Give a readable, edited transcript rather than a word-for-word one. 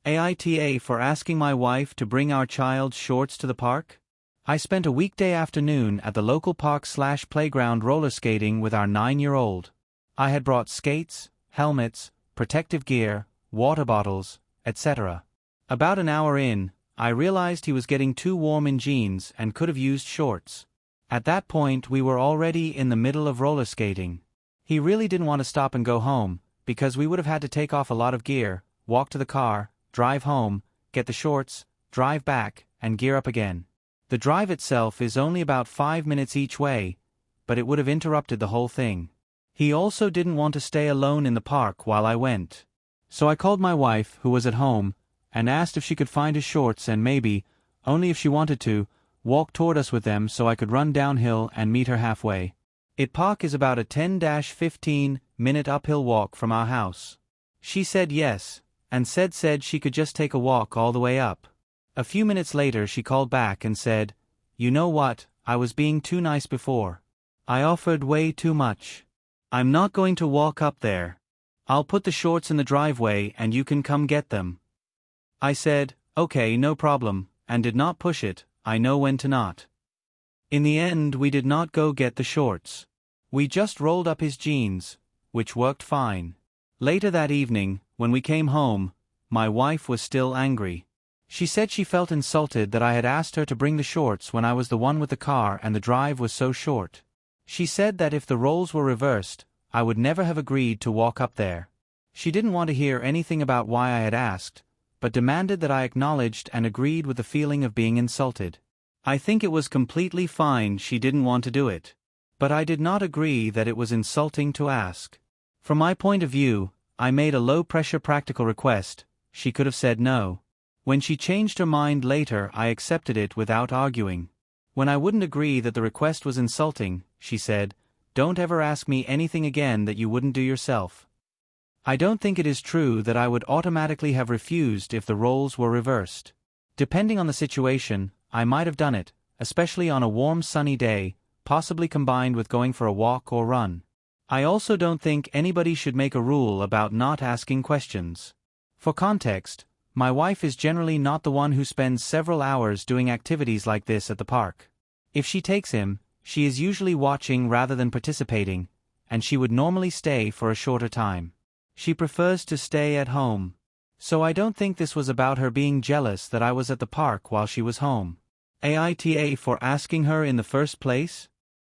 AITA for asking my wife to bring our child's shorts to the park? I spent a weekday afternoon at the local park/playground roller skating with our 9-year-old. I had brought skates, helmets, protective gear, water bottles, etc. About an hour in, I realized he was getting too warm in jeans and could have used shorts. At that point we were already in the middle of roller skating. He really didn't want to stop and go home, because we would have had to take off a lot of gear, walk to the car, drive home, get the shorts, drive back, and gear up again. The drive itself is only about 5 minutes each way, but it would have interrupted the whole thing. He also didn't want to stay alone in the park while I went. So I called my wife, who was at home, and asked if she could find his shorts and maybe, only if she wanted to, walk toward us with them so I could run downhill and meet her halfway. It park is about a 10-15 minute uphill walk from our house. She said yes, and said she could just take a walk all the way up. A few minutes later she called back and said, "You know what, I was being too nice before. I offered way too much. I'm not going to walk up there. I'll put the shorts in the driveway and you can come get them." I said, "Okay, no problem," and did not push it. I know when to not. In the end we did not go get the shorts. We just rolled up his jeans, which worked fine. Later that evening, when we came home, my wife was still angry. She said she felt insulted that I had asked her to bring the shorts when I was the one with the car and the drive was so short. She said that if the roles were reversed, I would never have agreed to walk up there. She didn't want to hear anything about why I had asked, but demanded that I acknowledged and agreed with the feeling of being insulted. I think it was completely fine she didn't want to do it. But I did not agree that it was insulting to ask. From my point of view, I made a low-pressure practical request. She could have said no. When she changed her mind later, I accepted it without arguing. When I wouldn't agree that the request was insulting, she said, "Don't ever ask me anything again that you wouldn't do yourself." I don't think it is true that I would automatically have refused if the roles were reversed. Depending on the situation, I might have done it, especially on a warm sunny day, possibly combined with going for a walk or run. I also don't think anybody should make a rule about not asking questions. For context, my wife is generally not the one who spends several hours doing activities like this at the park. If she takes him, she is usually watching rather than participating, and she would normally stay for a shorter time. She prefers to stay at home. So I don't think this was about her being jealous that I was at the park while she was home. AITA for asking her in the first place?